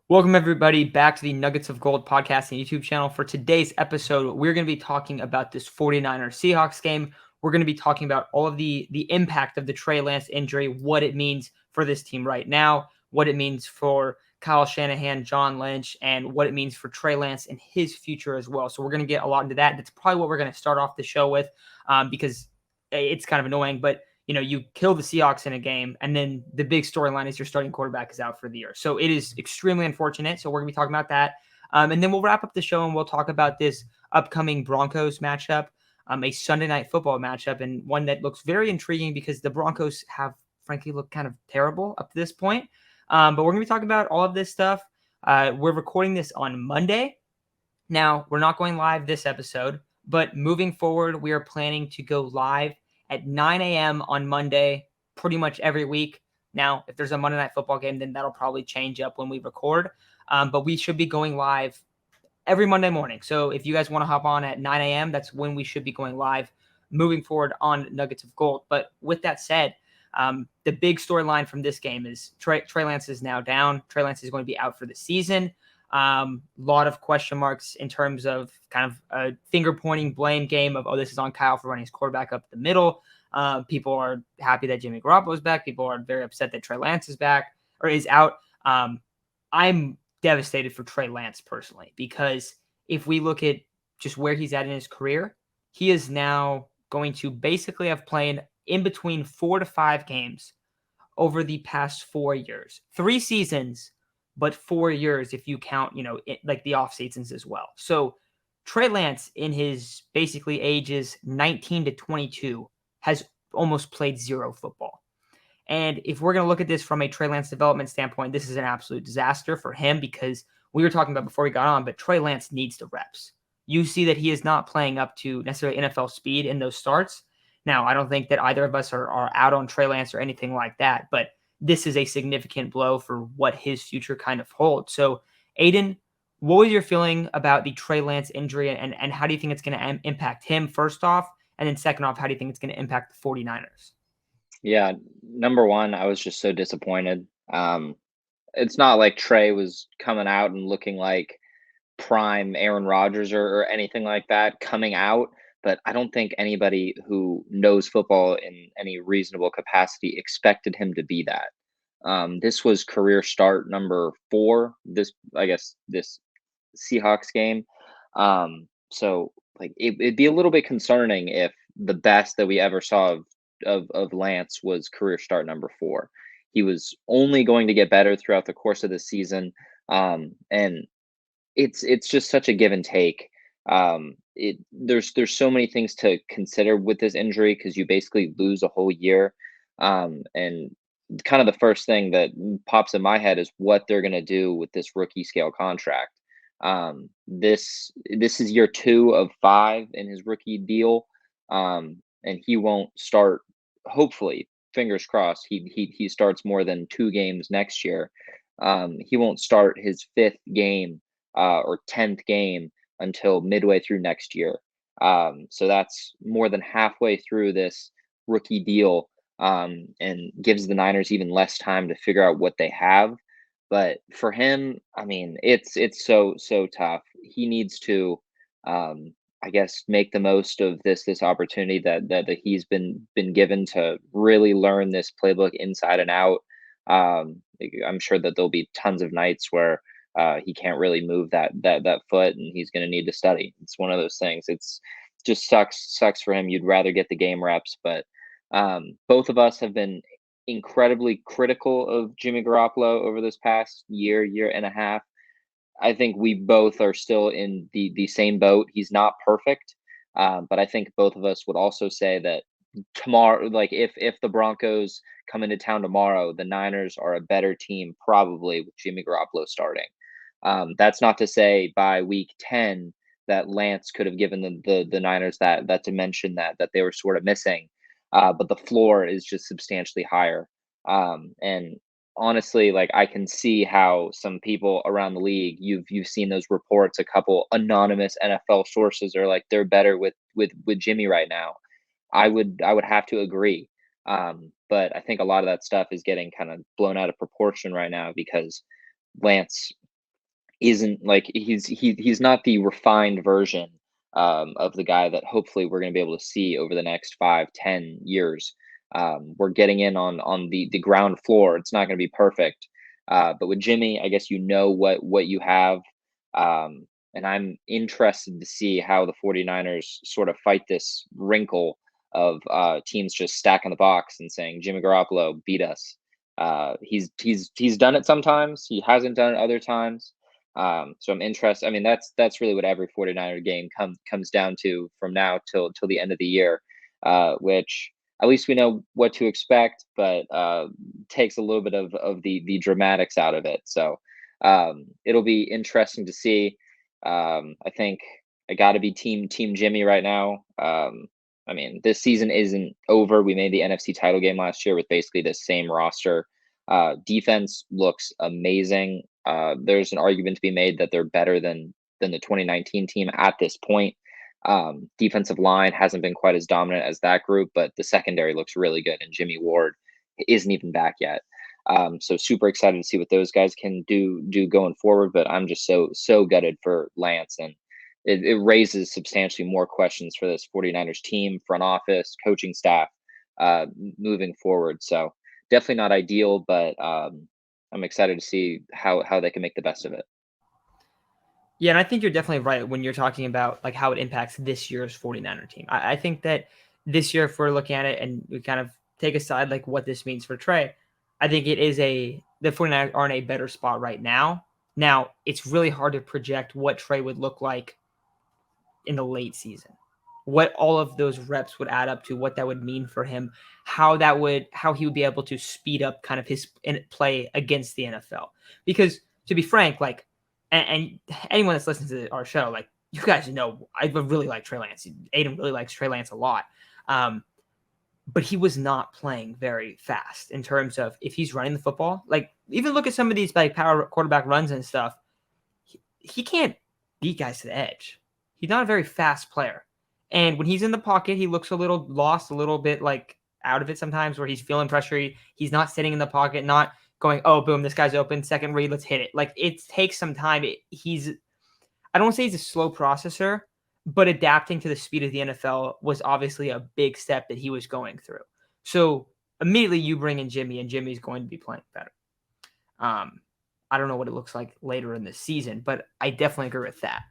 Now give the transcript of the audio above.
Welcome, everybody, back to the Nuggets of Gold podcast and YouTube channel. For today's episode, we're going to be talking about this 49ers Seahawks game. We're going to be talking about all of the impact of the Trey Lance injury, what it means for this team right now, what it means for Kyle Shanahan, John Lynch, and what it means for Trey Lance and his future as well. So we're going to get a lot into that. That's probably what we're going to start off the show with because it's kind of annoying, but you kill the Seahawks in a game, and then the big storyline is your starting quarterback is out for the year. So it is extremely unfortunate. So we're going to be talking about that. And then we'll wrap up the show and we'll talk about this upcoming Broncos matchup, a Sunday night football matchup, and one that looks very intriguing because the Broncos have, frankly, looked kind of terrible up to this point. But we're going to be talking about all of this stuff. We're recording this on Monday. Now, we're not going live this episode, but moving forward, we are planning to go live at 9 a.m. on Monday, pretty much every week. Now, if there's a Monday Night Football game, then that'll probably change up when we record. But we should be going live every Monday morning. So if you guys want to hop on at 9 a.m., that's when we should be going live moving forward on Nuggets of Gold. But with that said, the big storyline from this game is Trey Lance is now down. Trey Lance is going to be out for the season. Lot of question marks in terms of kind of a finger pointing blame game of, this is on Kyle for running his quarterback up the middle. People are happy that Jimmy Garoppolo is back. People are very upset that Trey Lance is back or is out. I'm devastated for Trey Lance personally, because if we look at just where he's at in his career, he is now going to basically have played in between 4 to 5 games over the past 4 years, 3 seasons, but 4 years if you count, like the off seasons as well. So Trey Lance in his basically ages 19 to 22 has almost played 0 football. And if we're going to look at this from a Trey Lance development standpoint, this is an absolute disaster for him, because we were talking about before we got on, but Trey Lance needs the reps. You see that he is not playing up to necessarily NFL speed in those starts. Now, I don't think that either of us are out on Trey Lance or anything like that, but this is a significant blow for what his future kind of holds. So, Aiden, what was your feeling about the Trey Lance injury, and how do you think it's going to impact him first off? And then second off, how do you think it's going to impact the 49ers? Yeah, number one, I was just so disappointed. It's not like Trey was coming out and looking like prime Aaron Rodgers or anything like that coming out, but I don't think anybody who knows football in any reasonable capacity expected him to be that. This was career start number 4. I guess, this Seahawks game. So like it'd be a little bit concerning if the best that we ever saw of Lance was career start number 4. He was only going to get better throughout the course of the season. And it's just such a give and take. There's so many things to consider with this injury because you basically lose a whole year. And kind of the first thing that pops in my head is what they're going to do with this rookie scale contract. This is year 2 of 5 in his rookie deal, and he won't start. Hopefully, fingers crossed, he starts more than 2 games next year. He won't start his 5th game or 10th game until midway through next year. So that's more than halfway through this rookie deal, and gives the Niners even less time to figure out what they have. But for him, I mean, it's so tough. He needs to, I guess, make the most of this opportunity that he's been given to really learn this playbook inside and out. I'm sure that there'll be tons of nights where he can't really move that foot, and he's going to need to study. It's one of those things. It's just sucks for him. You'd rather get the game reps, but both of us have been incredibly critical of Jimmy Garoppolo over this past year and a half. I think we both are still in the same boat. He's not perfect, but I think both of us would also say that tomorrow, like if the Broncos come into town tomorrow, the Niners are a better team probably with Jimmy Garoppolo starting. That's not to say by week 10 that Lance could have given the Niners that dimension that they were sort of missing. But the floor is just substantially higher. And honestly, like I can see how some people around the league, you've seen those reports. A couple anonymous NFL sources are like they're better with Jimmy right now. I would have to agree. But I think a lot of that stuff is getting kind of blown out of proportion right now because Lance isn't like he's not the refined version of the guy that hopefully we're going to be able to see over the next 5, 10 years. We're getting in on the ground floor. It's not going to be perfect, but with Jimmy, I guess you know what you have. And I'm interested to see how the 49ers sort of fight this wrinkle of teams just stacking the box and saying Jimmy Garoppolo beat us. He's done it sometimes. He hasn't done it other times. So I'm interested. I mean, that's really what every 49er game comes down to from now till the end of the year, which at least we know what to expect, but takes a little bit of the dramatics out of it. So it'll be interesting to see. I think I got to be team Jimmy right now. I mean, this season isn't over. We made the NFC title game last year with basically the same roster. Defense looks amazing. There's an argument to be made that they're better than the 2019 team at this point. Defensive line hasn't been quite as dominant as that group, but the secondary looks really good, and Jimmy Ward isn't even back yet. So super excited to see what those guys can do going forward. But I'm just so gutted for Lance, and it raises substantially more questions for this 49ers team, front office, coaching staff, moving forward. So definitely not ideal, but I'm excited to see how they can make the best of it. Yeah, and I think you're definitely right when you're talking about like how it impacts this year's 49er team. I think that this year, if we're looking at it and we kind of take aside like what this means for Trey, I think it is the 49ers are in a better spot right now. Now, it's really hard to project what Trey would look like in the late season, what all of those reps would add up to, what that would mean for him, how he would be able to speed up kind of his play against the NFL. Because to be frank, like, and anyone that's listening to our show, like, you guys know, I really like Trey Lance. Aiden really likes Trey Lance a lot. But he was not playing very fast in terms of if he's running the football. Like, even look at some of these like power quarterback runs and stuff. He can't beat guys to the edge. He's not a very fast player. And when he's in the pocket, he looks a little lost, a little bit like out of it sometimes where he's feeling pressure. He's not sitting in the pocket, not going, oh, boom, this guy's open, second read, let's hit it. Like, it takes some time. I don't want to say he's a slow processor, but adapting to the speed of the NFL was obviously a big step that he was going through. So immediately you bring in Jimmy, and Jimmy's going to be playing better. I don't know what it looks like later in the season, but I definitely agree with that.